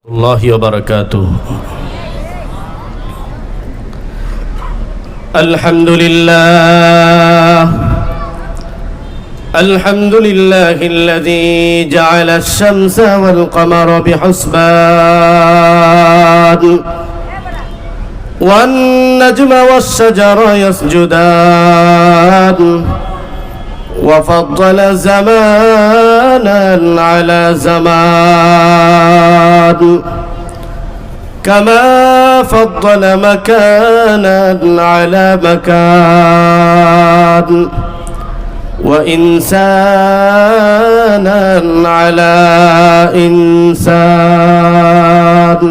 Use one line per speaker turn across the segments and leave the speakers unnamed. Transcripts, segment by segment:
الله وبركاته. الحمد لله الذي جعل الشمس والقمر بحسبان والنجم والشجر يسجدان وفضل زمانا على زمان كما فضل مكانا على مكان وإنسانا على إنسان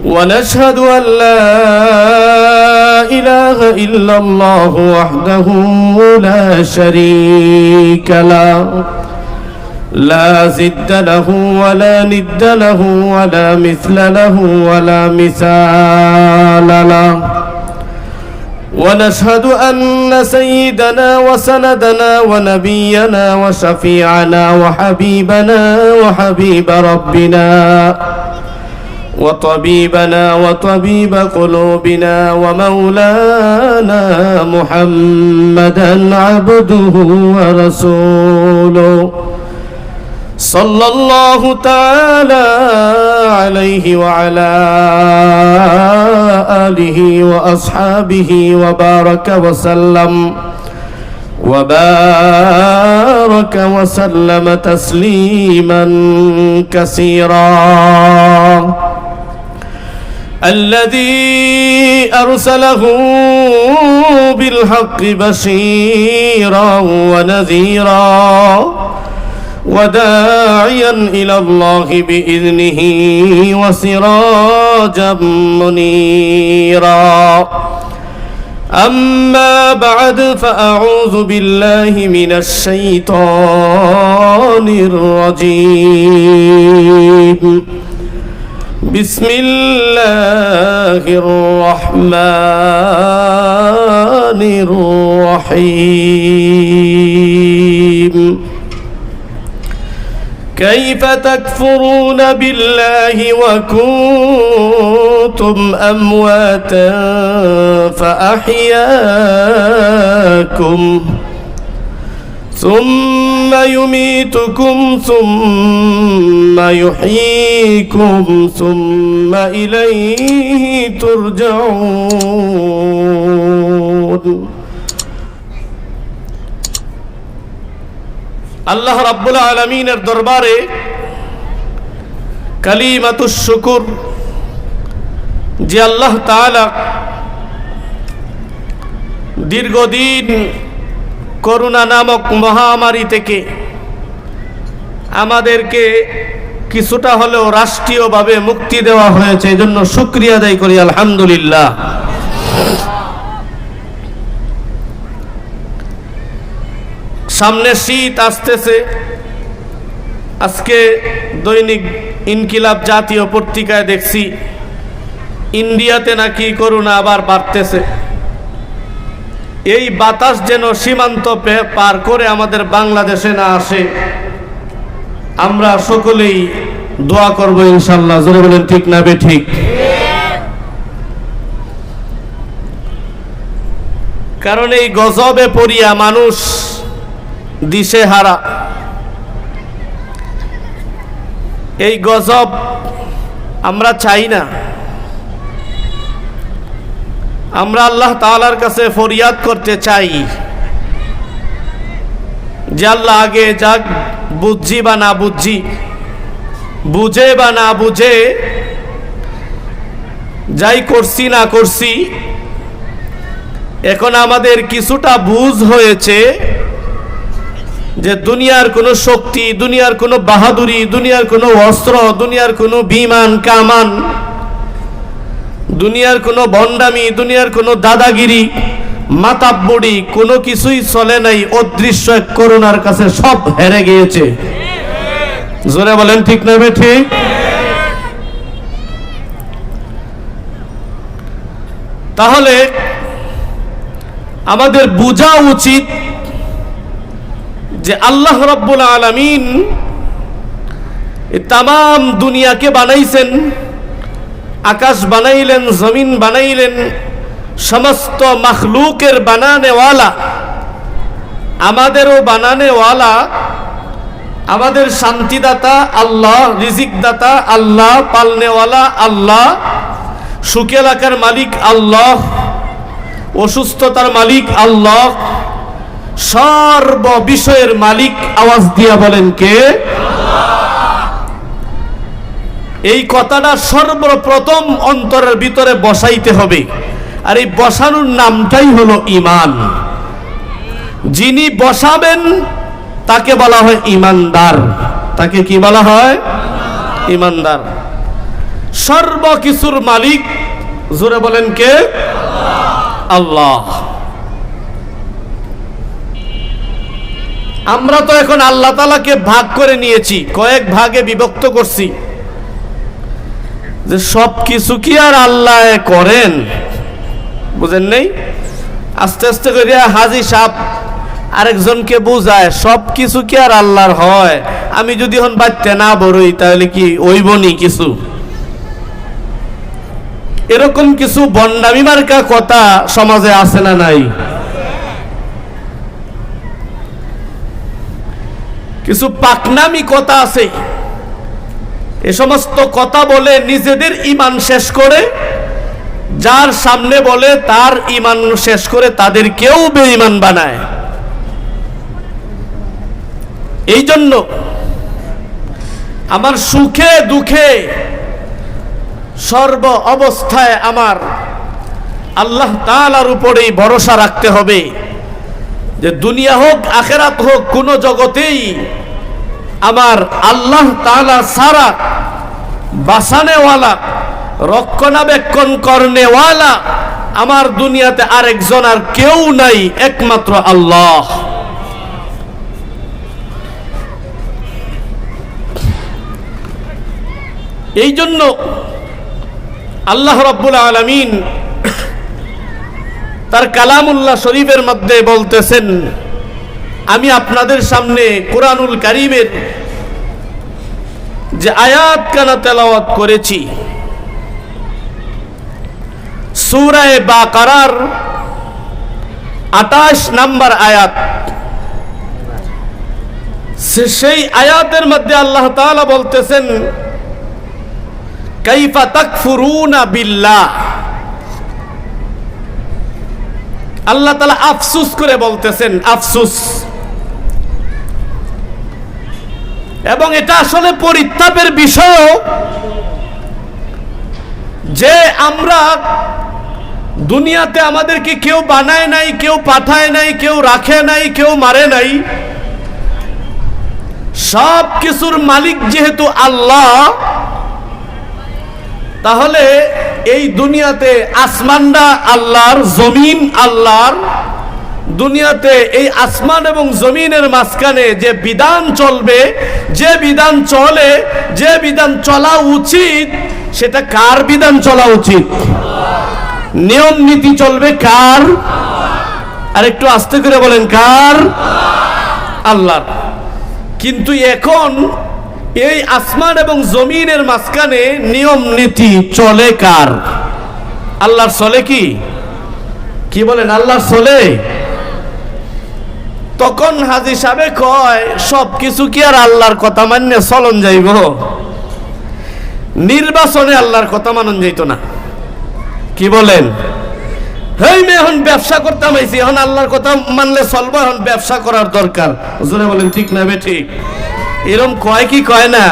ونشهد أن لا إله إلا الله وحده لا شريك له لا ضد له ولا ند له ولا مثل له ولا مثال له ونشهد أن سيدنا وسندنا ونبينا وشفيعنا وحبيبنا وحبيب ربنا وطبيبنا وطبيب قلوبنا ومولانا محمدا عبده ورسوله صلى الله تعالى عليه وعلى آله وأصحابه وبارك وسلم تسليما كثيرا. الذي أرسله بالحق بشيرا ونذيرا وداعيا إلى الله بإذنه وسراجا منيرا. أما بعد فأعوذ بالله من الشيطان الرجيم. بسم الله الرحمن الرحيم. كيف تكفرون بالله وكنتم أمواتا فأحياكم ثم يميتكم ثم يحييكم ثم إليه ترجعون. আল্লাহ রাব্বুল আলামিনের দরবারে কালিমাতুশ শুকর যে আল্লাহ তাআলা দীর্ঘদিন করোনা নামক মহামারী থেকে আমাদেরকে কিছুটা হলেও রাষ্ট্রীয়ভাবে মুক্তি দেওয়া হয়েছে, এজন্য শুকরিয়া আদায় করি আলহামদুলিল্লাহ। সামনে শীত আসতেছে। আজকে দৈনিক ইনকিলাব জাতীয় পত্রিকায় দেখছি ইন্ডিয়াতে নাকি করোনা আবার বাড়তেছে। এই বাতাস যেন সীমান্ত পার করে আমাদের বাংলাদেশে না আসে, আমরা সকলেই দোয়া করব ইনশাআল্লাহ। জোরে বলেন ঠিক না বেঠিক? কারণ এই গজবে পড়িয়া মানুষ দিশেহারা। এই গজব আমরা চাই না। আমরা আল্লাহ তাআলার কাছে ফরিয়াদ করতে চাই যে আল্লাহ আগে যাক, বুঝি বা না বুঝি, বুঝে বা না বুঝে, যাই করছি না করছি, এখন আমাদের কিছুটা বুঝ হয়েছে যে দুনিয়ার কোনো শক্তি, দুনিয়ার কোনো বাহাদুরি, দুনিয়ার কোনো অস্ত্র, দুনিয়ার কোনো বিমান কামান, দুনিয়ার কোনো ভণ্ডামি, দুনিয়ার কোনো দাদাগিরি, মাতাব্বড়ি কোনো কিছুই চলে নাই। অদৃশ্য এক করোনার কাছে সব হেরে গিয়েছে। জোরে বলেন ঠিক না ঠিক? তাহলে আমাদের বোঝা উচিত যে আল্লাহ রাব্বুল আলামিন এই তামাম দুনিয়াকে বানাইছেন, আকাশ বানাইলেন, জমিন বানাইলেন, সমস্ত মখলুকের বানানেওয়ালা, আমাদেরও বানানেওয়ালা, আমাদের শান্তিদাতা আল্লাহ, রিজিকদাতা আল্লাহ, পালনেওয়ালা আল্লাহ, সুখে রাখার মালিক আল্লাহ, অসুস্থতার মালিক আল্লাহ, সর্ব বিষয়ের মালিক। আওয়াজ দিয়া বলেন কে? এই কথাটা সর্বপ্রথম অন্তরের ভিতরে বসাইতে হবে, আর এই বসানোর নামটাই হলো ঈমান। যিনি বসাবেন তাকে বলা হয় ঈমানদার। তাকে কি বলা হয়? ঈমানদার। সর্বকিছুর মালিক জোরে বলেন কে? আল্লাহ। আমরা তো এখন আল্লাহ তাআলাকে ভাগ করে নিয়েছি, কয়েক ভাগে বিভক্ত করছি, যে সব কিছু কি আর আল্লাহ করেন? বুঝেন নাই? আস্তে আস্তে করে হাজী সাহেব আরেকজনকে বুঝায় সব কিছু কি আর আল্লাহর হয়? আমি যদি এখন বাড়তে না বড়ই তাহলে কি ওইবনি কিছু? এরকম কিছু বন্ডামি মার্কা কথা সমাজে আছে না নাই? কিছু পাকনামি কথা আছে। এ সমস্ত কথা বলে নিজেদের ঈমান শেষ করে, যার সামনে বলে তার ঈমান শেষ করে তাদেরকেও বেঈমান বানায়। এই জন্য আমার সুখে দুঃখে সর্ব অবস্থায় আমার আল্লাহ তাআলার উপরেই ভরসা রাখতে হবে, যে দুনিয়া হোক আখিরাত হোক কোন জগতেই আমার আল্লাহ তাআলা ছাড়া বাঁচানেওয়ালা, রক্ষণাবেক্ষণ করনেওয়ালা আমার দুনিয়াতে আরেকজন আর কেউ নাই, একমাত্র আল্লাহ। এই জন্য আল্লাহ রাব্বুল আলামিন তার কালামুল্লাহ শরীফের মধ্যে বলতেছেন, আমি আপনাদের সামনে কুরআনুল কারীমের যে আয়াত কানা তেলাওয়াত করেছি, সূরা বাকারার 28 নম্বর আয়াত, সেই আয়াতের মধ্যে আল্লাহ তাআলা বলতেছেন, কাইফা তাকফুরুনা বিল্লাহ। আল্লাহ তাআলা আফসোস করে বলতেছেন, আফসোস। এবং এটা আসলে পরিতাপের বিষয় যে আমরা দুনিয়াতে আমাদেরকে কেউ বানায় নাই, কেউ পাঠায় নাই, কেউ রাখে নাই, কেউ মারে নাই। সব কিছুর মালিক যেহেতু আল্লাহ, তাহলে এই দুনিয়াতে আসমানটা আল্লাহর, জমিন আল্লাহর। দুনিয়াতে এই আসমান এবং জমিনের মাঝখানে যে বিধান চলবে, যে বিধান চলে, যে বিধান চলা উচিত, সেটা কার বিধান চলা উচিত? নিয়ম নীতি চলবে কার? আর একটু আস্তে করে বলেন, কার? আল্লাহর। কিন্তু এখন এই আসমান এবং জমিনের মাঝখানে নিয়ম নীতি চলে কার? আল্লাহর চলে কি? কি বলেন, আল্লাহর চলে? তখন হাজী সাহেব কয়, সব কিছু কি আর আল্লাহর কথা মান্য চলন যাইব? নির্বাচনে আল্লাহর কথা মানন যাইতো না। কি বলেন? হেই মে এখন ব্যবসা করতাম আইছি, এখন আল্লাহর কথা মানলে চলবো, এখন ব্যবসা করার দরকার। জোরে বলেন ঠিক না বে ঠিক? এরকম কয় কি কয় না?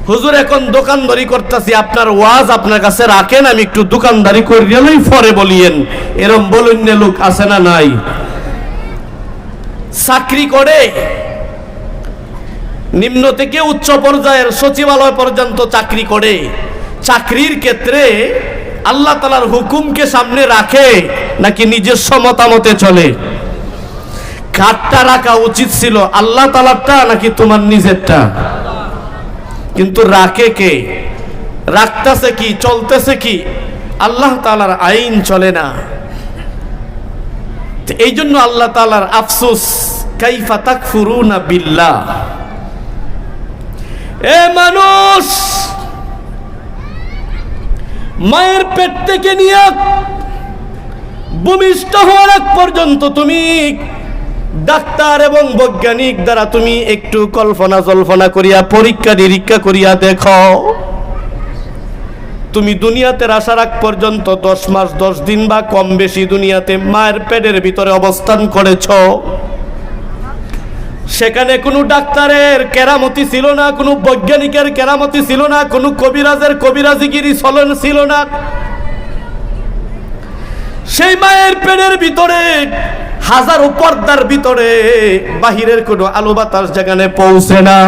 হুজুর এখন দোকানদারি করতেছি, আপনার ওয়াজ আপনার কাছে রাখেন, আমি একটু দোকানদারি করে গেলেই পরে বলিয়েন, এরকম বলুন না লোক আছে না নাই? চাকরি করে নিম্ন থেকে উচ্চ পর্যায়ের সচিবালয় পর্যন্ত চাকরি করে, চাকরির ক্ষেত্রে আল্লাহ তাআলার হুকুমকে সামনে রাখে নাকি নিজস্ব মতামতে চলে? কারটা রাখা উচিত ছিল, আল্লাহ তাআলারটা নাকি তোমার নিজেরটা? কিন্তু রাখে কে? রাখতেছে কি? চলতেছে কি? আল্লাহ তাআলার আইন চলে না। এই জন্য আল্লাহ তাআলার আফসোস, কাইফা তাকফুরুনা বিল্লাহ। এ মানুষ, মায়ের পেট থেকে নিয়ে ভূমিষ্ঠ হওয়ার আগ পর্যন্ত তুমি ডাক্তার এবং বৈজ্ঞানিক দ্বারা তুমি একটু কল্পনা জল্পনা করিয়া পরীক্ষা নিরীক্ষা করিয়া দেখো, তুমি দুনিয়াতে আসার আগ পর্যন্ত 10 মাস 10 দিন বা কম বেশি দুনিয়াতে মায়ের পেটের ভিতরে অবস্থান করেছ। সেখানে কোনো ডাক্তারের কেরামতি ছিল না, কোনো বৈজ্ঞানিকের কেরামতি ছিল না, কোনো কবিরাজের কবিরাজিগিরি চলন ছিল না। সেই মায়ের পেটের ভিতরে হাজারো পর্দার ভিতরে বাহিরের কোনো আলো বাতাস যেখানে পৌঁছে না,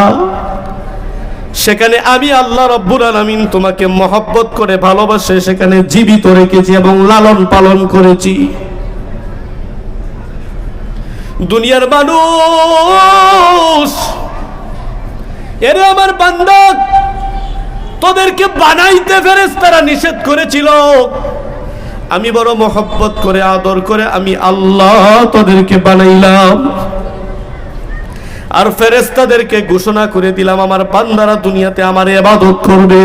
সেখানে আমি আল্লাহ রাব্বুল আলামিন তোমাকে মহব্বত করে ভালোবাসে সেখানে জীবিত রেখেছি এবং লালন পালন করেছি। দুনিয়ার মানুষ, এরে আমার বান্দা, তোদেরকে বানাইতে ফেরেশতারা নিষেধ করেছিল, আমি বড় মহব্বত করে আদর করে আমি আল্লাহ তোদেরকে বানাইলাম। আর ফেরেশতাদেরকে ঘোষণা করে দিলাম আমার বান্দারা দুনিয়াতে আমার ইবাদত করবে,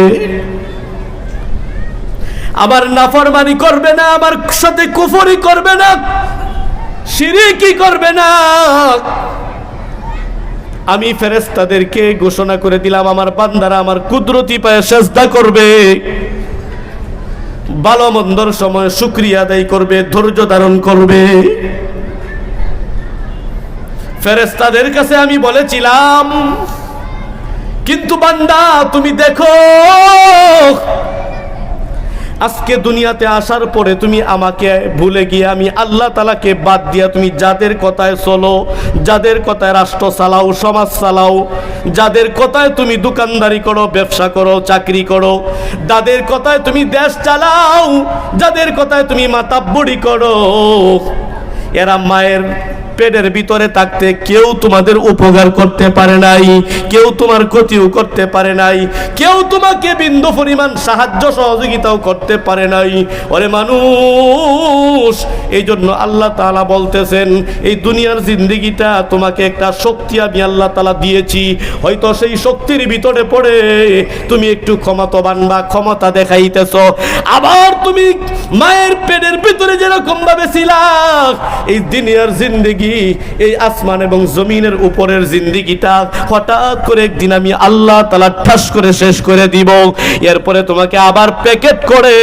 আমার নাফরমানি করবে না, আমার সাথে কুফরি করবে না, শিরকি করবে না। আমি ফেরেশতাদেরকে ঘোষণা করে দিলাম আমার বান্দারা আমার কুদরতি পায়ে সেজদা করবে, ভালো মন্দর সময় শুকরিয়া আদায় করবে, ধৈর্য ধারণ করবে। ফেরেশতাদের কাছে আমি বলেছিলাম, কিন্তু বান্দা তুমি দেখো, আজকে দুনিয়াতে আসার পরে তুমি আমাকে ভুলে গিয়ে আমি আল্লাহ তাআলাকে বাদ দিয়া তুমি যাদের কথায় চলো, যাদের কথায় রাষ্ট্র চালাও, সমাজ চালাও, যাদের কথায় তুমি দোকানদারি করো, ব্যবসা করো, চাকরি করো, যাদের কথায় তুমি দেশ চালাও, যাদের কথায় তুমি মাতাব্বরি করো, এরা মায়ের পেটের ভিতরে থাকতে কেউ তোমাদের উপকার করতে পারে নাই, কেউ তোমার ক্ষতিও করতে পারে নাই, কেউ তোমাকে বিন্দু পরিমাণ সাহায্য সহযোগিতাও করতে পারে নাই। ওরে মানুষ, এই জন্য আল্লাহ তাআলা বলতেছেন এই দুনিয়ার জিন্দেগিটা তোমাকে একটা শক্তি আমি আল্লাহ তাআলা দিয়েছি, হয়তো সেই শক্তির ভিতরে পড়ে তুমি একটু ক্ষমতাবান বা ক্ষমতা দেখাইতেছ, আবার তুমি মায়ের পেটের ভিতরে যেরকম ভাবে ছিলা, এই দুনিয়ার জিন্দেগি, এই আসমান এবং জমিনের উপরের জিন্দেগিটা হঠাৎ করে একদিন আমি আল্লাহ তাআলা ঠাস করে শেষ করে দিব। এরপরে তোমাকে আবার প্যাকেট করে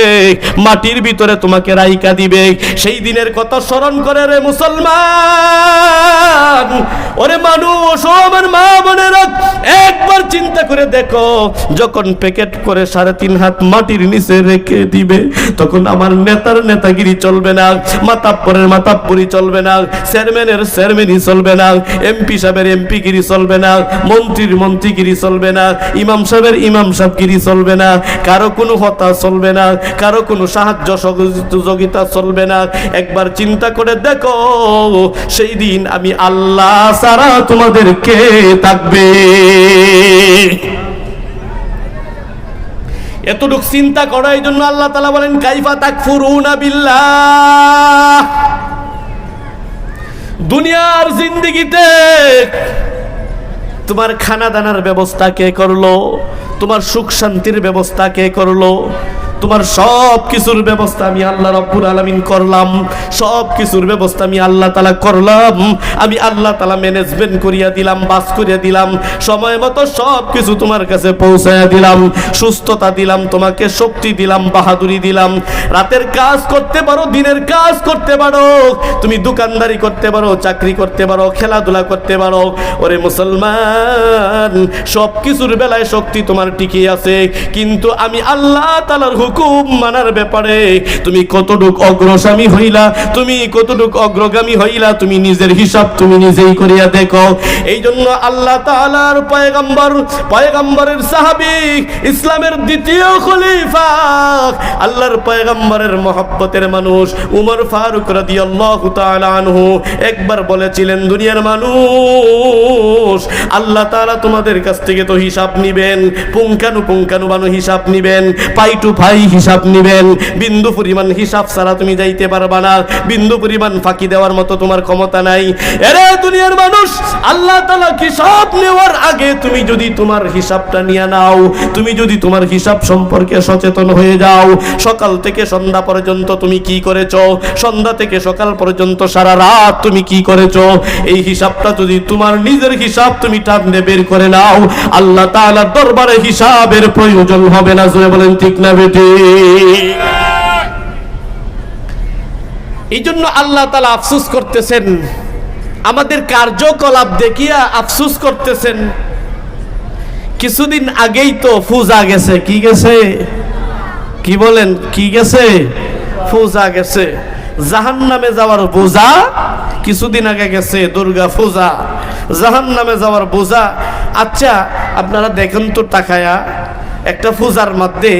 মাটির ভিতরে তোমাকে রাইকা দিবে। সেই দিনের কথা স্মরণ করে রে মুসলমান, ওরে মানুষ, ও আমার মা বোনেরা, একবার চিন্তা করে দেখো, যখন প্যাকেট করে 3.5 হাত মাটির নিচে রেখে দিবে, তখন আমার নেতার নেতাগিরি চলবে না, মাতাব্বরের মাতাব্বরি চলবে না, চেয়ারম্যানের চেয়ারম্যানই চলবে না, এমপি সাহেবের এমপিগিরি চলবে না, মন্ত্রীর মন্ত্রীগিরি চলবে না, ইমাম সাহেবের ইমাম সাহেবগিরি চলবে না, কারো কোনো হতা চলবে না, কারো কোনো সাহায্য সহযোগিতা চলবে না। একবার চিন্তা করে দেখো, সেই দিন আমি আল্লাহ ছাড়া তোমাদের কে থাকবে? এতটুক চিন্তা করো। এই জন্য আল্লাহ তাআলা বলেন কাইফা তাকফুরুনা বিল্লাহ। দুনিয়ার জিন্দেগিতে তোমার খানা দানার ব্যবস্থা কে করলো? তোমার সুখ শান্তির ব্যবস্থা কে করলো? তোমার সব কিছুর ব্যবস্থা আমি আল্লাহ রাব্বুল আলামিন করলাম, সব কিছুর ব্যবস্থা আমি আল্লাহ তাআলা করলাম, আমি আল্লাহ তাআলা ম্যানেজমেন্ট করিয়া দিলাম, বাস করিয়া দিলাম, সময় মতো সব কিছু তোমার কাছে পৌঁছায়া দিলাম, সুস্থতা দিলাম, তোমাকে শক্তি দিলাম, বাহাদুরি দিলাম, রাতের কাজ করতে পারো, দিনের কাজ করতে পারো, তুমি দোকানদারি করতে পারো, চাকরি করতে পারো, খেলাধুলা করতে পারো। ওরে মুসলমান, সব কিছুর বেলায় শক্তি তোমার টিকে আছে, কিন্তু আমি আল্লাহ তাআলার হুকুম মানার ব্যাপারে তুমি কতটুক অগ্রগামী হইলা, তুমি কতটুক অগ্রগামী হইলা, তুমি নিজের হিসাব তুমি নিজেই করিয়া দেখো। এই জন্য আল্লাহ তাআলার পয়গম্বর, পয়গম্বরের সাহাবী, ইসলামের দ্বিতীয় খলিফা, আল্লাহর পয়গম্বরের মহব্বতের মানুষ উমর ফারুক রাদিয়াল্লাহু তাআলা আনহু একবার বলেছিলেন, দুনিয়ার মানুষ, আল্লাহ তাআলা তোমাদের কাছ থেকে তো হিসাব নিবেন, পুঙ্খানুপুঙ্খানুভাবে হিসাব নিবেন, পাই টু পাই ভাই হিসাব নিবেন। বিন্দু পরিমাণ হিসাব ছাড়া তুমি যাইতে পারবা না, বিন্দু পরিমাণ ফাঁকি দেওয়ার মতো তোমার ক্ষমতা নাই। এরে দুনিয়ার মানুষ, আল্লাহ তাআলা হিসাব নেওয়ার আগে তুমি যদি তোমার হিসাবটা নিয়ে নাও, তুমি যদি তোমার হিসাব সম্পর্কে সচেতন হয়ে যাও, সকাল থেকে সন্ধ্যা পর্যন্ত তুমি কি করেছো, সন্ধ্যা থেকে সকাল পর্যন্ত সারা রাত তুমি কি করেছো, এই হিসাবটা যদি তোমার নিজের হিসাব তুমি টানতে বের করে নাও, আল্লাহ তাআলার দরবারে হিসাবের প্রয়োজন হবে না। জোরে বলেন ঠিক না বেটি? এই জন্য আল্লাহ তাআলা আফসোস করতেছেন, আমাদের কার্যকলাপ দেখিয়া আফসোস করতেছেন। কিছুদিন আগেই তো পূজা গেছে, কি গেছে? কি বলেন, কি গেছে? পূজা গেছে। জাহান্নামে যাওয়ার বোঝা কিছুদিন আগে গেছে, দুর্গা পূজা, জাহান্নামে যাওয়ার বোঝা। আচ্ছা আপনারা দেখেন তো তাকায়া, একটা পূজার মধ্যে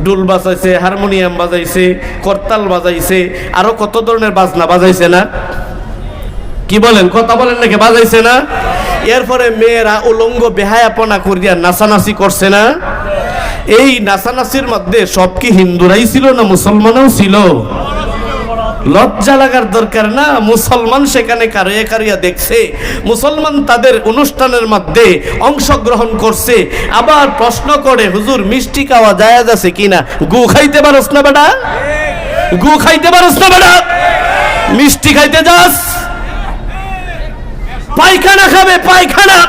ডুল বাজাইছে, হারমোনিয়াম বাজাইছে, করতাল বাজাইছে, আরো কত ধরনের বাজনা বাজাইছে না? কি বলেন, কথা বলেন নাকি? বাজাইছে না? এরপরে মেয়েরা উলঙ্গ বেহায়াপনা করিয়া নাচানাচি করছে না? এই নাচানাচির মধ্যে সব কি হিন্দুরাই ছিল না মুসলমানও ছিল? লজ্জা লাগার দরকার না? মুসলমান সেখানে কারিয়া কারিয়া দেখছে, মুসলমান তাদের অনুষ্ঠানের মধ্যে অংশগ্রহণ করছে। আবার প্রশ্ন করে, হুজুর মিষ্টি খাওয়া জায়েজ আছে কিনা? গু খাইতে পারস না বেটা? গু খাইতে পারস না বেটা? মিষ্টি খাইতে যাস? পায়খানা খাবে, পায়খানা।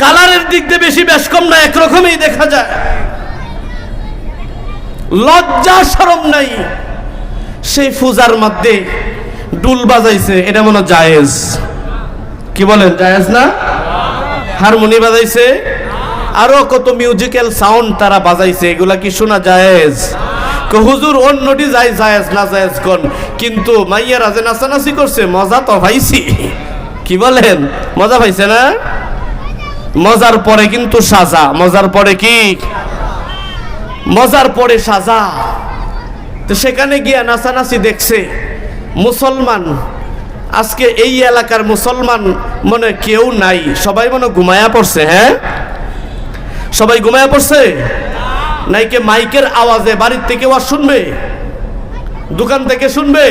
কালারের দিক দিয়ে বেশি বেশ কম না, একরকমই দেখা যায়। লজ্জা শরম নাই। সেই পূজার মধ্যে ডুল বাজাইছে, এটা মনে জায়েজ? কি বলেন, জায়েজ না? হারমোনি বাজাইছে, আরো কত মিউজিক্যাল সাউন্ড তারা বাজাইছে, এগুলা কি শোনা জায়েজ? হুজুর অন্যটি জায়েজ না জায়েজ কোন, কিন্তু মাইয়ারা যে নাচানাচি করছে মজা তো পাইছি। কি বলেন, মজা পাইছে না? মজার পরে কিন্তু সাজা। মজার পরে কি? মজার পরে সাজা। তো সেখানে গিয়া নাচানাচি দেখছে মুসলমান। আজকে এই এলাকার মুসলমান মনে কেউ নাই, সবাই মনে ঘুমায়া পড়ছে। হ্যাঁ, সবাই ঘুমায়া পড়ছে। নাইকে মাইকের আওয়াজে বাড়ির থেকে আওয়াজ শুনবে, দোকান থেকে শুনবে।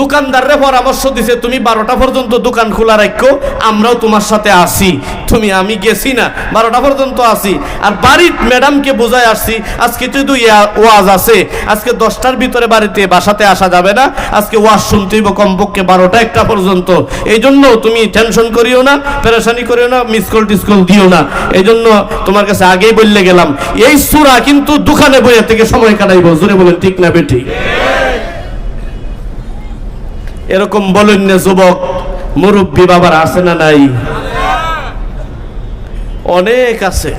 দোকানদাররে পরামর্শ দিছে, তুমি 12টা পর্যন্ত দোকান খোলা রাখো, আমরাও তোমার সাথে আসি। আমি গেছি না, 12টা পর্যন্ত আসি। আর বাড়ির ম্যাডামকে বোঝায় আসছি, আজকে যদি ওয়াজ আছে, আজকে 10টার ভিতরে বাড়িতে বাসাতে আসা যাবে না, আজকে ওয়াজ শুনতে হইব কমপক্ষে 12টা 1টা পর্যন্ত। এই জন্য তুমি টেনশন করিও না, পেরেশানি করিও না, মিসকল টিসকল দিও না। এই জন্য তোমার কাছে আগেই বললে গেলাম, এই সূরা কিন্তু দোকানে বইয়া থেকে সময় কাটাইব। জোরে বলেন ঠিক না বেঠিক? এরকম বলেন না যুবক মুরব্বী বাবার আছে না নাই? অনেক আছে।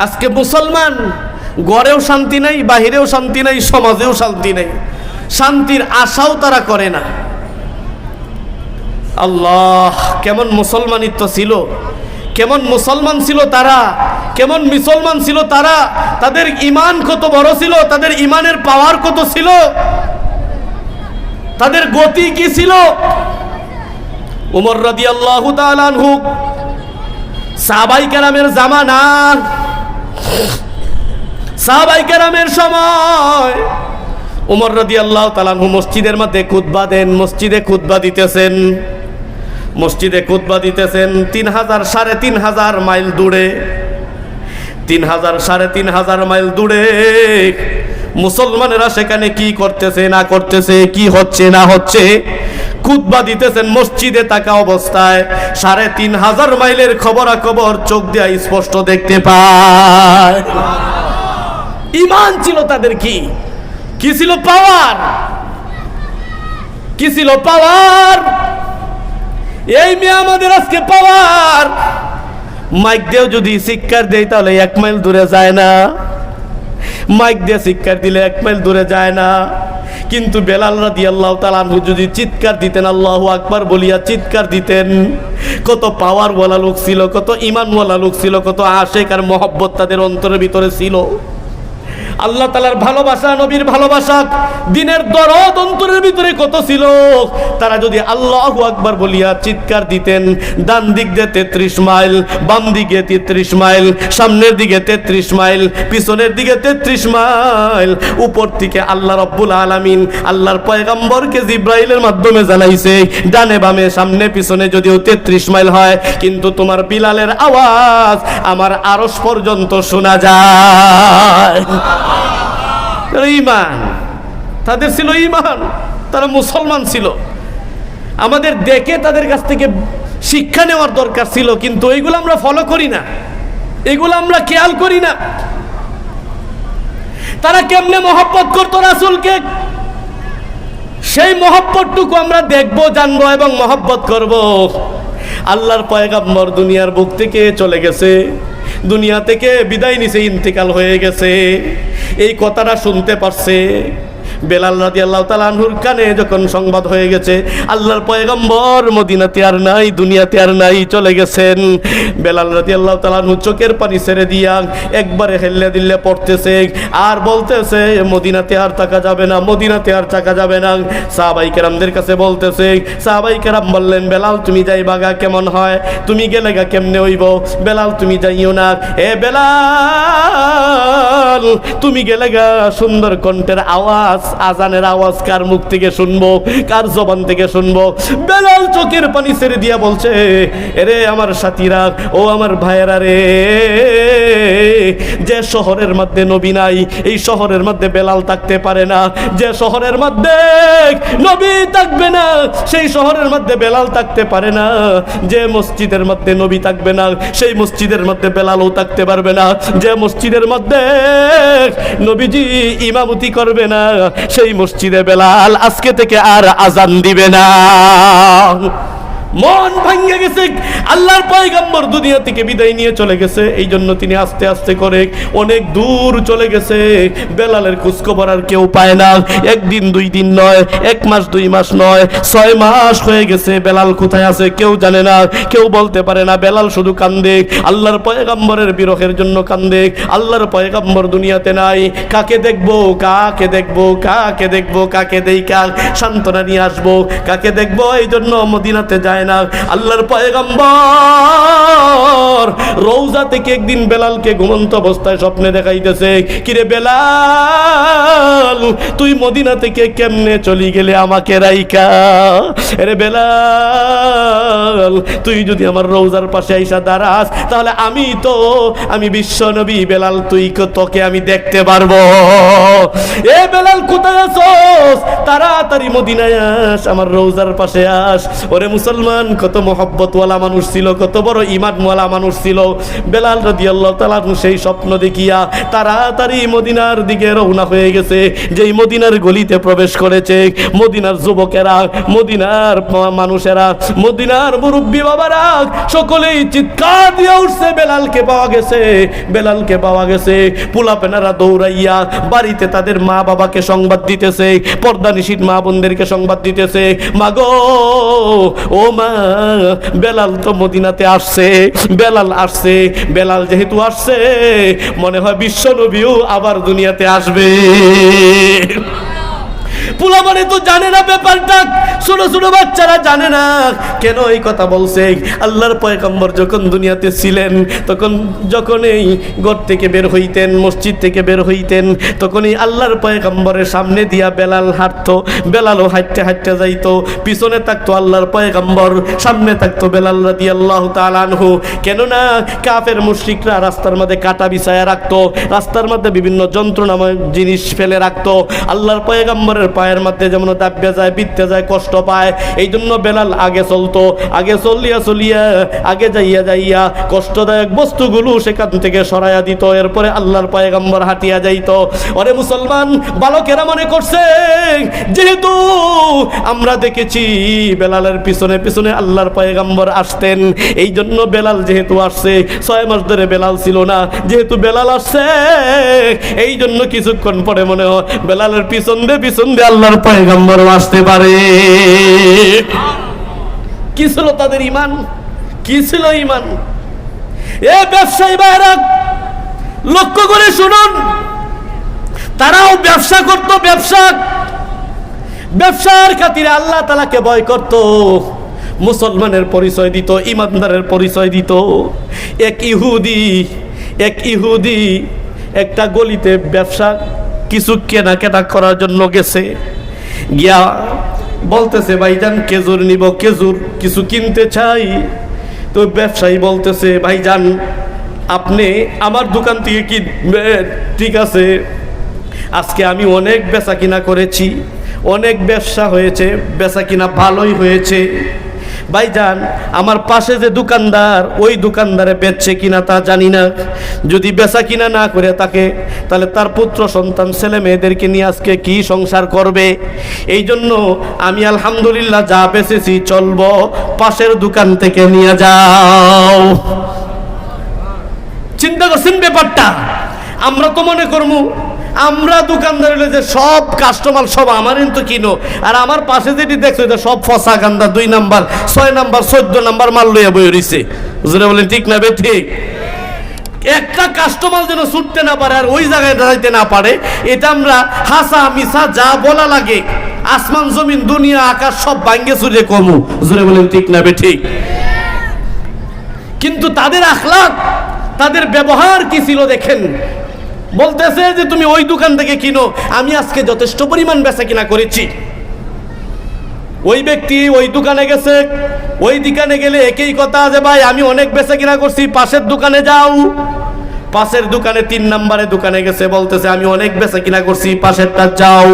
আজকে মুসলমান ঘরেও শান্তি নাই, বাহিরেও শান্তি নাই, সমাজেও শান্তি নাই। শান্তির আশাও তারা করে না। আল্লাহ, কেমন মুসলমানিত্ব ছিল, কেমন মুসলমান ছিল তারা, কেমন মুসলমান ছিল তারা। তাদের ঈমান কত বড় ছিল, তাদের ঈমানের পাওয়ার কত ছিল, তাদের গতি কি ছিল। উমর রাদিয়াল্লাহু তাআলা আনহু, সাহাবায়ে কেরামের জামানা, সাহাবায়ে কেরামের সময় উমর রাদিয়াল্লাহু তাআলা আনহু মসজিদের মধ্যে খুতবা দেন, মসজিদে খুতবা দিতেছেন, মসজিদে খুতবা দিতেছেন 3000 3500 মাইল দূরে, 3000 3500 মাইল দূরে। মুসলমানেরা সেখানে কি করতেছে না করতেছে, কি হচ্ছে না হচ্ছে, খুতবা দিতেছেন মসজিদে থাকা অবস্থায়। 3500 মাইলের খবরাখবর চোখ দিয়ে স্পষ্ট দেখতে পায়। ঈমান ছিল তাদের। কি কি ছিল? পাওয়ার। কি ছিল? পাওয়ার। এই মেয়ে আমাদের আজকে পাওয়ার। মাইক দিয়েও যদি শিক্ষার দেয় তাহলে 1 মাইল দূরে যায় না। মাইক দিয়ে চিৎকার দিলে 1 মাইল দূরে যায় না। কিন্তু বেলাল রাদিয়াল্লাহু তাআলা আনহু যদি চিৎকার দিতেন, আল্লাহু আকবার বলিয়া চিৎকার দিতেন, কত পাওয়ার ওয়ালা লোক ছিল, কত ঈমান ওয়ালা লোক ছিল, কত আশিক আর মহব্বত তাদের অন্তরের ভিতরে ছিল। আল্লাহ তাআলার ভালোবাসা, নবীর ভালোবাসা, দিনের দরদ অন্তরের ভিতরে কত ছিল। তারা যদি আল্লাহু আকবার বলিয়া চিৎকার দিতেন, ডান দিক দিয়ে 33 মাইল, বাম দিকে 33 মাইল, সামনের দিকে 33 মাইল, পিছনের দিকে 33 মাইল, উপর থেকে আল্লাহ রাব্বুল আলামিন আল্লাহর পয়গম্বরকে জিব্রাইলের মাধ্যমে জানাইছে ডানে বামে সামনে পিছনে যদিও 33 মাইল হয়, কিন্তু তোমার বিলালের আওয়াজ আমার আরশ পর্যন্ত শোনা যায়। ঈমান, তাদের ছিল ঈমান, তারা মুসলমান ছিল। আমাদের দেখে তাদের কাছ থেকে শিক্ষা নেওয়ার দরকার ছিল, কিন্তু এইগুলো আমরা ফলো করি না, এগুলো আমরা খেয়াল করি না। তারা কেমনে মহব্বত করতো রাসূলকে, সেই মহব্বতটুকু আমরা দেখবো, জানবো এবং মহব্বত করব। আল্লাহর পয়গম্বর দুনিয়ার বুক থেকে চলে গেছে, দুনিয়া থেকে বিদায় নিছে, ইন্তেকাল হয়ে গেছে। এই কথাটা শুনতে পারছে বেলাল রাদিয়াল্লাহু তাআলা আনহুর কানে যখন সংবাদ হয়ে গেছে আল্লাহর পয়গম্বর মদিনাতে আর নাই, দুনিয়াতে আর নাই, চলে গেছেন। বেলাল রাদিয়াল্লাহু তাআলা আনহু চোখের পানি ছেড়ে দিয়া একবারে হেল্লে দিল্লে পড়তেছে আর বলতেছে মদিনাতে আর থাকা যাবে না, মদিনাতে আর থাকা যাবে না। সাহাবায়ে কেরামদের কাছে বলতেছে, সাহাবায়ে কেরাম বললেন, বেলাল তুমি যাইবা গা কেমন হয়, তুমি গেলে গা কেমনে হইব, বেলাল তুমি যাইও না। এ বেলাল তুমি গেলে গা সুন্দর কণ্ঠের আওয়াজ, আজানের আওয়াজ কার মুখ থেকে শুনবো, কার জবান থেকে শুনবো? বেলাল চোখের পানি ছেড়ে দিয়া বলছে, এরে আমার সাথীরা, ও আমার ভাইয়েরা রে, যে শহরের মধ্যে নবী নাই এই শহরের মধ্যে বেলাল থাকতে পারে না, যে শহরের মধ্যে নবী থাকবে না সেই শহরের মধ্যে বেলাল থাকতে পারে না, যে মসজিদের মধ্যে নবী থাকবে না সেই মসজিদের মধ্যে বেলালও থাকতে পারবে না, যে মসজিদের মধ্যে নবীজি ইমামতি করবে না সেই মসজিদে বেলাল আজকে থেকে আর আজান দিবে না। মন ভাঙে গেছে, আল্লাহর পয়গম্বর দুনিয়া থেকে বিদায় নিয়ে চলে গেছে, এই জন্য তিনি আস্তে আস্তে করে অনেক দূর চলে গেছে। বেলালের খোঁজখবর আর কেউ পায় না। একদিন দুই দিন নয়, 1 মাস 2 মাস নয়, 6 মাস হয়ে গেছে। বেলাল কোথায় আছে কেউ জানে না, কেউ বলতে পারে না। বেলাল শুধু কান্দে, আল্লাহর পয়গম্বরের বিরহের জন্য কান্দে। আল্লাহর পয়গম্বর দুনিয়াতে নাই, কাকে দেখবো, কাকে দেখবো, কাকে দেখবো, কাকে দেই, কাক সান্ত্বনা নিয়ে আসবো, কাকে দেখবো, এই জন্য মদিনাতে যায় না। আল্লাহর পয়গম্বর রওজা থেকে একদিন বেলালকে ঘুমন্ত অবস্থায় স্বপ্নে দেখাইতেছে, কিরে বেলাল তুই মদিনা থেকে কেমনে চলি গেলে আমাকে রাইকা? আরে বেলাল তুই যদি আমার রওজার পাশে আইসা দাঁড়াস তাহলে আমি বিশ্ব নবী বেলাল, তুই তোকে আমি দেখতে পারবো। এ বেলাল কোথায় আছোস? তাড়াতাড়ি মদিনায় আস, আমার রওজার পাশে আস। ওরে মুসলমান, কত মহব্বতওয়ালা মানুষ ছিল, কত বড় ঈমানওয়ালা মানুষ ছিল বেলাল রাদিয়াল্লাহু তাআলা। সেই স্বপ্ন দেখিয়া তাড়াতাড়ি মদিনার দিকে রওনা হয়ে গেছে। যেই মদিনার গলিতে প্রবেশ করেছে, মদিনার যুবকেরা, মদিনার মানুষেরা, মদিনার মুরব্বী বাবারা সকলেই চিৎকার দিয়ে উঠছে, বেলালকে পাওয়া গেছে, বেলালকে পাওয়া গেছে। পোলাপেনারা দৌড়াইয়া বাড়িতে তাদের মা বাবাকে সংবাদ দিতেছে, পর্দানিশীন মা বোনদেরকে সংবাদ দিতেছে, মাগো ও মা, বেলাল তো মদিনাতে আসছে, বেলাল আসছে। বেলাল যেহেতু আসছে মনে হয় বিশ্ব নবীও আবার দুনিয়াতে আসবে। পোলা মানে তো জানে না ব্যাপারটা, ছোট ছোট বাচ্চারা জানে না। কেন এই কথা বলছে? আল্লাহর পয়গম্বর যখন দুনিয়াতে ছিলেন তখন যখনই ঘর থেকে বের হইতেন, মসজিদ থেকে বের হইতেন, তখনই আল্লাহর পয়গম্বরের সামনে দিয়া বেলাল হাঁটতো, বেলালও হাঁটতে হাঁটতে যাইতো। পিছনে থাকতো আল্লাহর পয়গম্বর, সামনে থাকতো বেলাল রাদিয়াল্লাহু তাআলা আনহু। কেননা কাফের মুশরিকরা রাস্তার মধ্যে কাটা বিছায়া রাখতো, রাস্তার মধ্যে বিভিন্ন যন্ত্রণাময় জিনিস ফেলে রাখতো। আল্লাহর পয়গম্বরের পায়ের মধ্যে যেমন দাব্বে যায়, বিত্তে যায়, কষ্ট পায়, এই জন্য বেলাল আগে চলতো। আগে চলিয়া চলিয়া আগে যাইয়া যাইয়া কষ্টদায়ক বস্তুগুলো সেখান থেকে সরাইয়া দিত, এরপরে আল্লাহর পয়গম্বর হাঁটিয়া যাইত। ওরে মুসলমান, বালকেরা মনে করছে যেহেতু আমরা দেখেছি বেলালের পিছনে পিছনে আল্লাহর পয়গম্বর আসতেন, এই জন্য বেলাল যেহেতু আসছে, 6 মাস ধরে বেলাল ছিল না, যেহেতু বেলাল আসছে এই জন্য কিছুক্ষণ পরে মনে হয় বেলালের পিছন দিয়ে আল্লাহর পয়গম্বর আসতে পারে। কি ছিল তাদের ঈমান? কি ছিল ঈমান? এ ব্যবসায়ী ভাইরা লক্ষ্য করে শুনুন, তারাও ব্যবসা করত, ব্যবসার খাতিরে আল্লাহ তাআলাকে ভয় করত, মুসলমানের পরিচয় দিত, ইমানদারের পরিচয় দিত। এক ইহুদি একটা গলিতে ব্যবসা কিছু কেনাকাটা করার জন্য গেছে, গিয়া বলতেছে ভাইজান খেজুর নিব, খেজুর কিছু কিনতে চাই। তো ব্যবসায়ী বলতেছে ভাইজান আপনি আমার দোকান থেকে কিনবেন, ঠিক আছে, আজকে আমি অনেক বেচা কিনা করেছি, অনেক ব্যবসা হয়েছে, বেচা কিনা ভালোই হয়েছে। ভাইজান আমার পাশে যে দোকানদার, ওই দোকানদারে বেচছে কিনা তা জানি না, যদি বেচা কিনা না করে থাকে তাহলে তার পুত্র সন্তান ছেলে মেয়েদেরকে নিয়ে আজকে কি সংসার করবে। এই জন্য আমি আলহামদুলিল্লাহ যা বেচেছি চলবো, পাশের দোকান থেকে নিয়ে যাও। চিন্তা করছেন ব্যাপারটা? আমরা তো মনে করবো আমরা দোকানদার হলে যে সব কাস্টমার সব আমার কিন্তু কিনো, আর আমার পাশে যেটি দেখছো এটা সব ফসা গান্দা 2 নাম্বার 6 নাম্বার 14 নাম্বার মাল লইয়া বই রইছে। বুঝলে বলেন ঠিক না বে ঠিক? একটা কাস্টমার যেন ছুটতে না পারে আর ওই জায়গায় দাঁড়াইতে না পারে, এটা আমরা হাসা মিশা যা বলা লাগে আসমান জমিন দুনিয়া আকাশ সব ভাঙ্গে চুরে কমু। বুঝলে বলেন ঠিক না বে ঠিক? কিন্তু তাদের আখলাক, তাদের ব্যবহার কি ছিল দেখেন। বলতেছে যে তুমি ওই দোকান থেকে কিনো, আমি আজকে যথেষ্ট পরিমাণ বেচা কিনা করেছি। ওই ব্যক্তি ওই দোকানে গেছে, ওই দোকানে গেলে একই কথা যে ভাই আমি অনেক বেচা কিনা করছি, পাশের দোকানে যাও। পাশের দোকানে 3 নম্বরে দোকানে গেছে, বলতেছে আমি অনেক বেচা কিনা করছি, পাশেরটা যাও।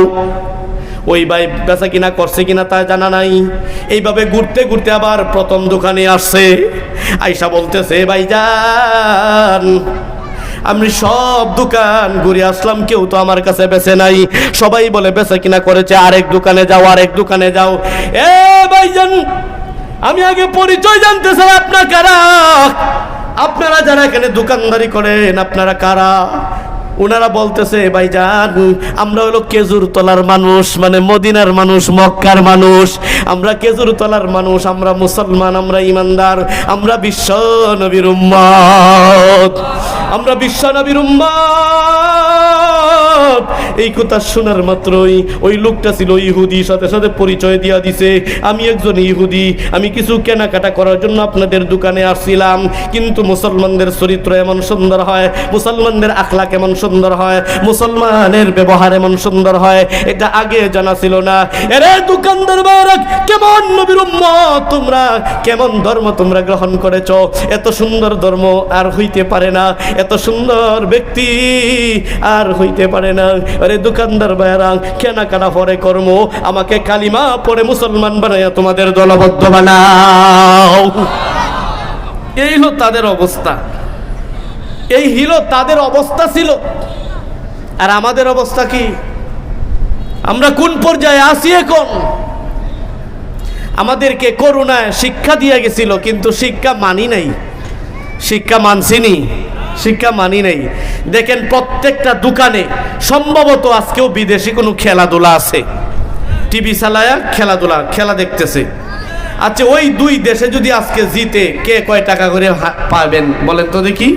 ওই ভাই বেচা কিনা করছে কিনা তা জানা নাই। এইভাবে ঘুরতে ঘুরতে আবার প্রথম দোকানে আসছে, আইসা বলতেছে ভাইজান আমি সব দোকান ঘুরে আসলাম, কেউ তো আমার কাছে বেচে নাই, সবাই বলে বেচা কিনা করেছে, আরেক দোকানে যাও, আরেক দোকানে যাও। এ ভাইজান আমি আগে পরিচয় জানতে চাই, আপনার কারা? আপনারা যারা এখানে দোকানদারি করেন আপনারা কারা? ওনারা বলতেছে ভাইজান আমরা হলো খেজুর তলার মানুষ, মানে মদিনার মানুষ, মক্কার মানুষ, আমরা খেজুর তলার মানুষ, আমরা মুসলমান, আমরা ইমানদার, আমরা বিশ্ব নবীর উম্মত, আমরা বিশ্ব নবীর উম্মত। এই কথা শোনার মাত্রই ওই লোকটা ছিল ইহুদি, সাথে সাথে পরিচয় দিয়া দিছে আমি একজন ইহুদি, আমি কিছু কেনাকাটা করার জন্য আপনাদের দোকানে আসছিলাম। কিন্তু মুসলমানদের চরিত্র এমন সুন্দর হয়, মুসলমানদের আখলাক এমন সুন্দর হয়, মুসলমানের ব্যবহার এমন সুন্দর হয়, এটা আগে জানা ছিল না। এরে দোকানদার ভাইরা, কেমন নবীর উম্মত তোমরা, কেমন ধর্ম তোমরা গ্রহণ করেছো, এত সুন্দর ধর্ম আর হইতে পারে না, এত সুন্দর ব্যক্তি আর হইতে পারে না। আরে দোকানদার ভাইরা কেনাকাটা পরে কর্ম, আমাকে কালিমা পড়ে মুসলমান বানাইয়া তোমাদের দলবদ্ধ বানাও। এই হলো তাদের অবস্থা, এই হলো তাদের অবস্থা ছিল। আর আমাদের অবস্থা কি? আমরা কোন পর্যায়ে আছি এখন? আমাদেরকে করুণায় শিক্ষা দিয়ে গেছিল, কিন্তু শিক্ষা মানি নাই, শিক্ষা মানছিনি, শিক্ষা মানি নাই। দেখেন প্রত্যেকটা দোকানে সম্ভবত আজকেও বিদেশি কোনো খেলাধুলা আছে, টিভি চালায়া খেলা দেখতেছে। আচ্ছা ওই 2 দেশে যদি আজকে জিতে, কে কয় টাকা করে পাবেন বলেন তো দেখি?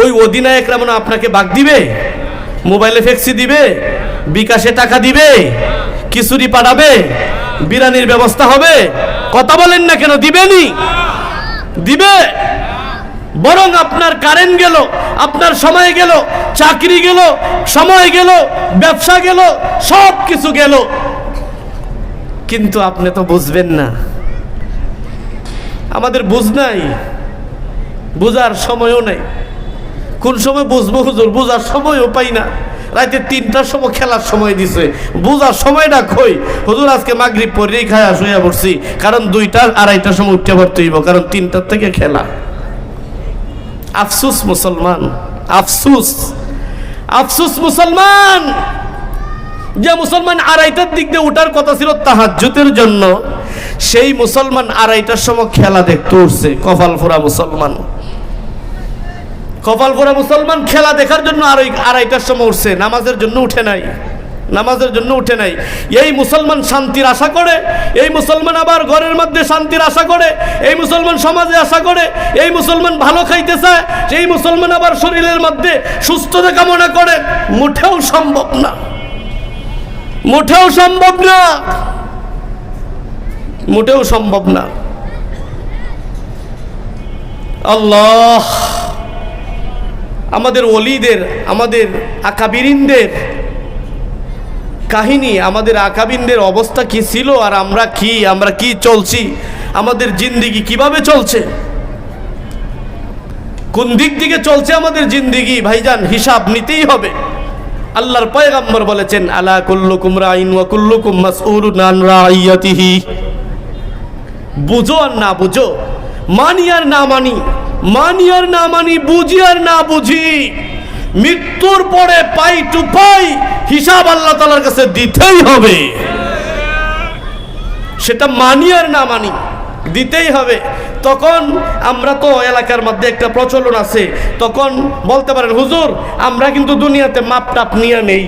ওই অধিনায়করা মনে আপনাকে বাগ দিবে, মোবাইলে ফ্যাক্সি দিবে, বিকাশে টাকা দিবে, খিচুড়ি পাঠাবে, বিরিয়ানির ব্যবস্থা হবে? কথা বলেন না কেন? দিবেনি? দিবে? বরং আপনার কারেন্ট গেল, আপনার সময় গেল, চাকরি গেল, সময় গেল, ব্যবসা গেল, সব কিছু গেল, কিন্তু আপনি তো বুঝবেন না। আমাদের বুঝ নাই, বুঝার সময়ও নাই। কোন সময় বুঝবো হুজুর? বুঝার সময়ও পাই না। রাতে 3টার সময় খেলার সময় দিছে, বুঝার সময়টা কই? হুজুর আজকে মাগরিব পরেই খায়া শুয়ে পড়ছি, কারণ 2টা 2:30টার সময় উঠতে পারতে হইব, কারণ 3টার থেকে খেলা। আফসুস মুসলমান, আফসুস, আফসুস মুসলমান, যে মুসলমান 2:30টার দিক দিয়ে উঠার কথা ছিল তাহাজ্জুদের জন্য, সেই মুসলমান 2:30টার সময় খেলা দেখতে উঠছে। কপাল ফোড়া মুসলমান, কপাল ফোড়া মুসলমান খেলা দেখার জন্য 2:30টার সময় উঠছে, নামাজের জন্য উঠে নাই। নামাজের জন্য উঠে নাই। এই মুসলমান শান্তির আশা করে, এই মুসলমান আবার ঘরের মধ্যে শান্তির আশা করে, এই মুসলমান সমাজে আশা করে, এই মুসলমান ভালো খাইতে চায়, এই মুসলমান আবার শরীরের মধ্যে সুস্থতা কামনা করে। মুঠেও সম্ভব না, মুঠেও সম্ভব না, মোটেও সম্ভব না। আল্লাহ আমাদের ওলিদের, আমাদের আকাবিরিনদের কাহিনী, আমাদের আকাবিনদের অবস্থা কি ছিল, আর আমরা কি চলছি, আমাদের জিন্দিগি কিভাবে চলছে, কোন দিক দিকে চলছে আমাদের জিন্দিগি, ভাইজান হিসাব নিতেই হবে। আল্লাহর পয়গম্বর বলেছেন, আলা কুল্লুকুম রাইন ওয়া কুল্লুকুম মাসউলুন আন রাইয়াতিহি। বুঝো আর না বুঝো, মানি আর না মানি, মানি আর না মানি, বুঝি আর না বুঝি, মৃত্যুর পরে পাই টু পাই হিসাব আল্লাহ তাআলার কাছে দিতেই হবে। সেটা মানি আর না মানি, দিতেই হবে। তখন আমরা তো এলাকার মধ্যে একটা প্রচলন আছে, তখন বলতে পারেন হুজুর আমরা কিন্তু দুনিয়াতে মাপটাপ নিয়ে নেই,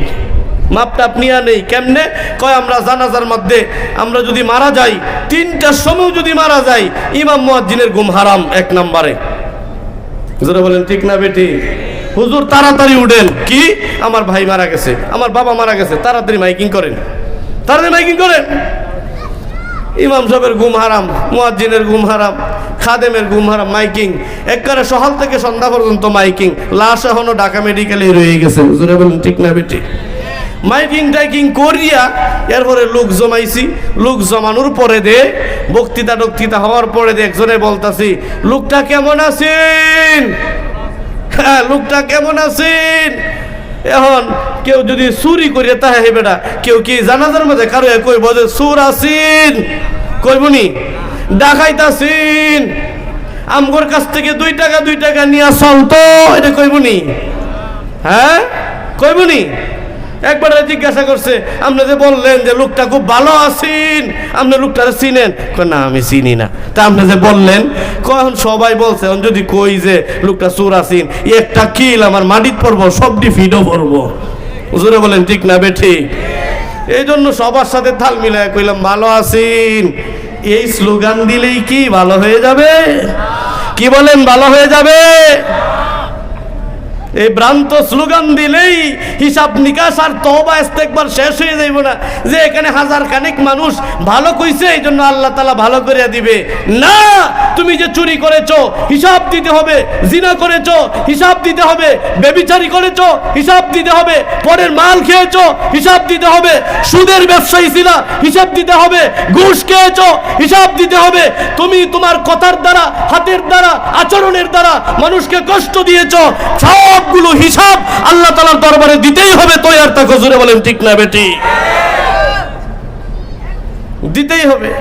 মাপটাপ নিয়ে নেই। কেমনে? কয় আমরা জানাজার মধ্যে আমরা যদি মারা যাই, 3টার সময় যদি মারা যাই, ইমাম মুয়াজ্জিনের ঘুম হারাম 1 নম্বরে। হুজুরে বলেন ঠিক না বেটি? হুজুর তাড়াতাড়ি উঠেন, কি আমার ভাই মারা গেছে, আমার বাবা মারা গেছে, তাড়াতাড়ি মাইকিং করেন, তাড়াতাড়ি মাইকিং করেন। ইমাম সাহেবের ঘুম হারাম, মুয়াজ্জিনের ঘুম হারাম, খাদেমের ঘুম হারাম, মাইকিং একবারে সকাল থেকে সন্ধ্যা পর্যন্ত মাইকিং। লাশ এখনো ঢাকা মেডিকেলে রয়ে গেছে। হুজুরে বলেন ঠিক না বেটি? মাইকিং টাইকিং করিয়া এরপরে লোক জমাইছি, লোক জমানোর পরে দে বক্তৃতা হওয়ার পরে দে একজনে বলতাছি, লোকটা কেমন আছেন, হ্যাঁ লোকটা কেমন আছেন। এখন কেউ যদি চুরি করিয়া তাহে বেটা, কেউ কি জানাজার মধ্যে কারো কইব যে চুর আছেন, কইবনি ডাকাইতাছেন, আমগোর কাছ থেকে 2 টাকা নিয়ে চলতো, এটা কইবনি? হ্যাঁ কইবনি? একবার জিজ্ঞাসা করছে, আপনি যে বললেন যে লোকটা খুব ভালো আছেন, আপনি লোকটা চিনেন? না আমি চিনি না। তা আপনি যে বললেন, কখন সবাই বলছে, যদি কই যে লোকটা চোর আছেন, একটা কিল আমার মাটিত পড়বো, সবটি ফিডও পড়বো। হুজুরে বলেন ঠিক না বেঠি? এই জন্য সবার সাথে তাল মিলায় কইলাম ভালো আছেন, এই স্লোগান দিলেই কি ভালো হয়ে যাবে? কি বলেন ভালো হয়ে যাবে? এই ভ্রান্ত স্লোগান দিলেই হিসাব নিকাশ আর তওবা ইস্তেগফার শেষ হয়ে যাইব না, যে এখানে হাজার খানেক মানুষ ভালো কইছে এই জন্য আল্লাহ তাআলা ভালো করে দিবে না। তুমি যে চুরি করেছো হিসাব দিতে হবে, জিনা করেছো হিসাব দিতে হবে, ব্যভিচারী করেছো হিসাব দিতে হবে, পরের মাল খেয়েছো হিসাব দিতে হবে, সুদের ব্যবসায়ী ছিলা হিসাব দিতে হবে, ঘুষ খেয়েছো হিসাব দিতে হবে, তুমি তোমার কথার দ্বারা, হাতের দ্বারা, আচরণের দ্বারা মানুষকে কষ্ট দিয়েছো, সবগুলো হিসাব আল্লাহ তাআলার দরবারে দিতেই হবে। তৈয়ার থাকো। জোরে বলেন ঠিক না বেটি? দিতেই হবে।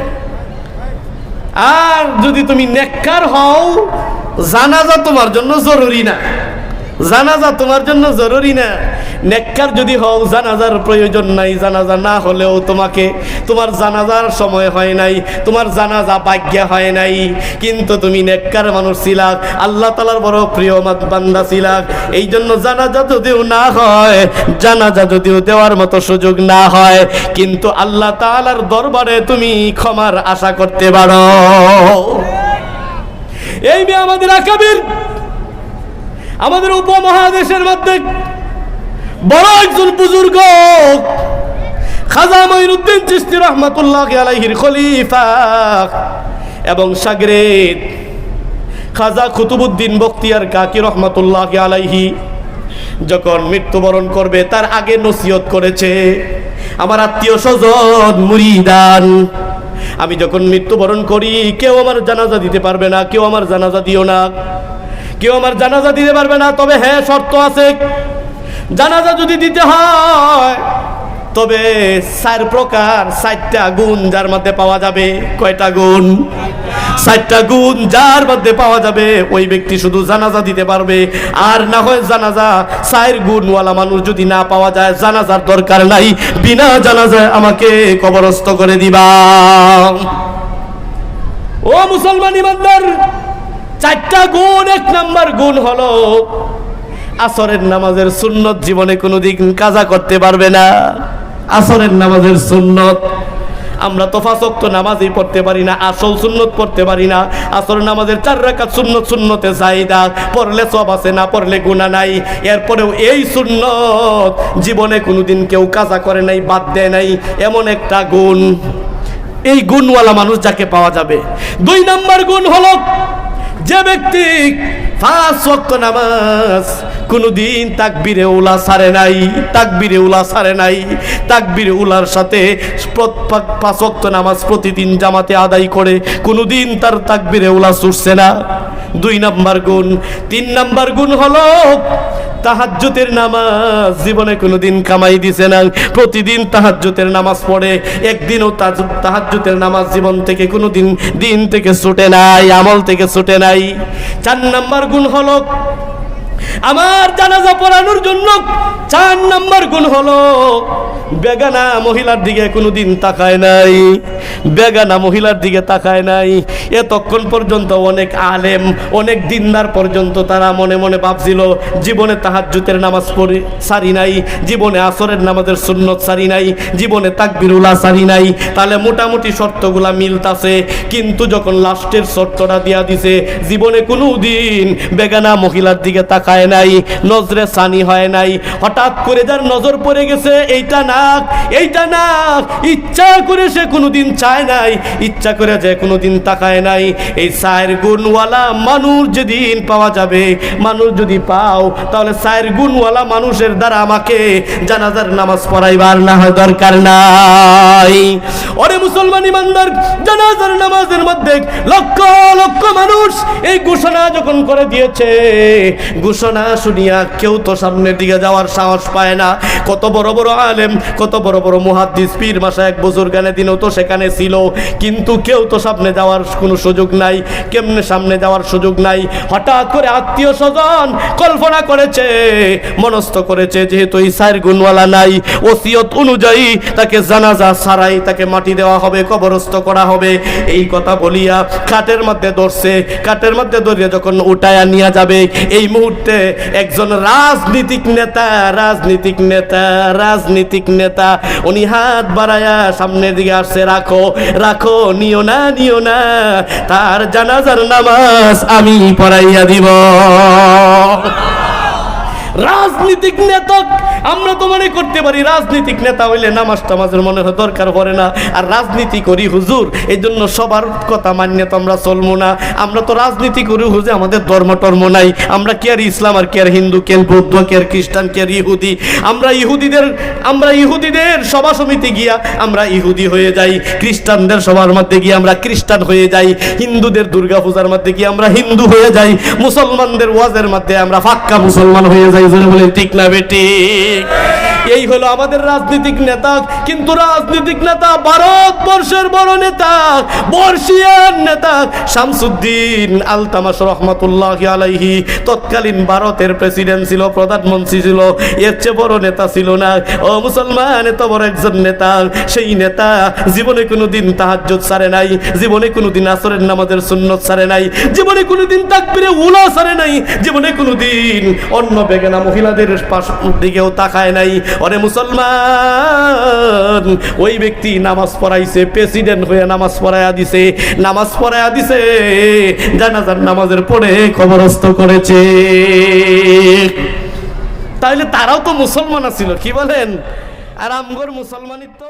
আর যদি তুমি নেককার হও, জানাজা তোমার জন্য জরুরি না, জানাজা তোমার জন্য জরুরি না। নেককার যদি হও, জানাজার প্রয়োজন নাই, জানাজা না হলেও তোমাকে, তোমার জানাজার সময় হয় নাই, তোমার জানাজা ভাগ্য হয় নাই, কিন্তু তুমি নেককার মানুষ ছিলা, আল্লাহ তাআলার বড় প্রিয় বান্দা ছিলা। এই জন্য জানাজা যদিও না হয়, জানাজা যদিও দেওয়ার মতো সুযোগ না হয়, কিন্তু আল্লাহ তাআলার দরবারে তুমি ক্ষমার আশা করতে পারো। এই মেয়ে আমাদের আকাবির, আমাদের উপমহাদেশের মধ্যে বড় একজন বুজুর্গ খাজা মঈনুদ্দিন চিশতি রাহমাতুল্লাহি আলাইহির খলিফা এবং শাগরেদ খাজা কুতুবউদ্দিন বখতিয়ার কাকি রাহমাতুল্লাহি আলাইহি যখন মৃত্যুবরণ করবে তার আগে নসিহত করেছে, আমার আত্মীয় স্বজন মুরিদান, আমি যখন মৃত্যুবরণ করি কেউ আমার জানাজা দিতে পারবে না, কেউ আমার জানাজা দিও না, কেউ আমার জানাজা দিতে পারবে না। তবে হ্যাঁ শর্ত আছে, জানাজা যদি দিতে হয় তবে 4 প্রকার 4টা গুণ যার মধ্যে পাওয়া যাবে। কয়টা গুণ? 4টা গুণ যার মধ্যে পাওয়া যাবে ওই ব্যক্তি শুধু জানাজা দিতে পারবে। আর না হয় জানাজা 4 গুণওয়ালা মানুষ যদি না পাওয়া যায়, জানাজার দরকার নাই, বিনা জানাজায় আমাকে কবরস্থ করে দিবা। ও মুসলমান ইমানদার, 4টা গুণ। 1 নম্বর গুণ হলো আসরের নামাজের সুন্নত জীবনে কোনোদিন কাজা করতে পারবে না। আসরের নামাজের সুন্নত। আমরা তো 5 ওয়াক্ত নামাজই পড়তে পারি না, আসল সুন্নত পড়তে পারি না। আসরের নামাজের 4 রাকাত সুন্নত, সুন্নতে জায়েদা, পড়লে সওয়াব আছে, না পড়লে গুনাহ নাই। এরপরেও এই সুন্নত জীবনে কোনোদিন কেউ কাজা করে নাই, বাদ দেয় নাই, এমন একটা গুণ। এই গুণওয়ালা মানুষ যাকে পাওয়া যাবে। 2 নাম্বার গুণ হলো যে ব্যক্তি 5 ওয়াক্ত নামাজ কোনদিন তাকবীরে উলা ছাড়ে নাই, তাকবীরে উলা ছাড়ে নাই, তাকবীরে উলার সাথে 5 ওয়াক্ত নামাজ প্রতিদিন জামাতে আদায় করে, কোনদিন তার তাকবীরে উলা ছুটছে না। 2 নাম্বার গুণ। 3 নাম্বার গুণ হলো তাহাজ্জুদের নামাজ জীবনে কোনোদিন কামাই দিছে না, প্রতিদিন তাহাজ্জুদের নামাজ পড়ে, একদিনও তাহাজ্জুদের নামাজ জীবন থেকে কোনোদিন দিন থেকে ছুটে নাই, আমল থেকে ছুটে নাই। 4 নাম্বার গুণ হলো আমার জানাজা পড়ানোর জন্য 4 নাম্বার গুণ হলো বেগানা মহিলার দিকে কোনোদিন তাকায় নাই, বেগানা মহিলার দিকে তাকায় নাই। এতক্ষণ পর্যন্ত অনেক আলেম, অনেক দিনদার পর্যন্ত তারা মনে মনে ভাবছিল জীবনে তাহাজ্জুদের নামাজ পড়ে সারি নাই, জীবনে আসরের নামাজের সুন্নত সারি নাই, জীবনে তাকবীরুল্লাহ সারি নাই, তাহলে মোটামুটি শর্তগুলা মিলতাছে। কিন্তু যখন লাস্টের শর্তটা দিয়া দিছে, জীবনে কোনো দিন বেগানা মহিলার দিকে তাকায় নাই, নজরে সানি হয় নাই, হঠাৎ করে যার নজর পড়ে গেছে এইটা না, এইটা না, ইচ্ছা করে সে কোনোদিন চায় নাই, ইচ্ছা করে যে কোনোদিন তাকায় নাই। এই 4 গুণওয়ালা মানুষ যেদিন পাওয়া যাবে, মানুষ যদি পাও, তাহলে 4 গুণওয়ালা মানুষের দ্বারা আমাকে জানাজার নামাজ পড়াইবার না হয় দরকার নাই। ওরে মুসলমান ইমানদার, জানাজার নামাজের মধ্যে লক্ষ লক্ষ মানুষ এই ঘোষণা যখন করে দিয়েছে, ঘোষণা শুনিয়া কেউ তো সামনের দিকে যাওয়ার সাহস পায় না। কত বড় বড় আলেম, কত বড় বড় মুহাদ্দিস, পীর মাশায়েখ, বুজুর্গানে দিনও তো সেখানে ছিল, কিন্তু কেউ তো সামনে যাওয়ার কোনো সুযোগ নাই। কেমনে সামনে যাওয়ার সুযোগ নাই? হঠাৎ করে আত্মীয় স্বজন কল্পনা করেছে, মনস্থ করেছে, যেহেতু এই 4 গুণওয়ালা নাই, ওসিয়ত অনুযায়ী তাকে জানাজা ছাড়াই তাকে মাটি দেওয়া হবে, কবরস্থ করা হবে। এই কথা বলিয়া খাটের মধ্যে ধরছে, খাটের মধ্যে ধরিয়া যখন উঠায়া নিয়ে যাবে, এই মুহূর্তে একজন রাজনীতিক নেতা, রাজনীতিক নেতা, রাজনীতিক নেতা উনি হাত বাড়ায়া সামনের দিকে আসছে, রাখো রাখো, নিও না, নিও না, তার জানাজার নামাজ আমি পড়াইয়া দিব। রাজনীতিক নেতা আমরা তো মনে করতে পারি রাজনীতিক নেতা হইলে নামাজ টামাজের মনে হয় দরকার পড়ে না, আর রাজনীতি করি হুজুর, এই জন্য সবার কথা মান্য তো আমরা চলবো না। আমরা তো রাজনীতি করি হুজুর, আমাদের ধর্ম টর্ম নাই, আমরা কে আর ইসলাম, আর কে আর হিন্দু, কে আর বৌদ্ধ, কে আর খ্রিস্টান, কে আর ইহুদি। আমরা ইহুদিদের সভা সমিতি গিয়া আমরা ইহুদি হয়ে যাই, খ্রিস্টানদের সবার মধ্যে গিয়ে আমরা খ্রিস্টান হয়ে যাই, হিন্দুদের দুর্গা পূজার মধ্যে গিয়ে আমরা হিন্দু হয়ে যাই, মুসলমানদের ওয়াজের মধ্যে আমরা ফাক্কা মুসলমান হয়ে যাই। বলে ঠিক না বেটি? এই হলো আমাদের রাজনৈতিক নেতা। কিন্তু রাজনৈতিক নেতা ভারতবর্ষের বড় নেতা, বর্ষিয়ান নেতা শামসুদ্দিন আলতামাশ রহমাতুল্লাহি আলাইহি তৎকালীন ভারতের প্রেসিডেন্ট ছিল, প্রধানমন্ত্রী ছিল, এর চেয়ে বড় নেতা ছিল না। ও মুসলমান, এত বড় একজন নেতা, সেই নেতা জীবনে কোনোদিন তাহাজ্জুদ ছাড়ে নাই, জীবনে কোনোদিন আসরের নামাজের সুন্নত ছাড়ে নাই, জীবনে কোনোদিন তাকবীরে উলা ছাড়ে নাই, জীবনে কোনোদিন অন্য বেগানা মহিলাদের দিকেও তাকায় নাই। ওরে মুসলমান, ওই ব্যক্তি নামাজ পড়াইছে, প্রেসিডেন্ট হয়ে নামাজ পড়াইয়া দিছে, নামাজ পড়াইয়া দিছে, জানাজার নামাজের পড়ে কবরস্থ করেছে। তাহলে তারাও তো মুসলমান ছিল, কি বলেন? আর আমগর মুসলমানিত্ব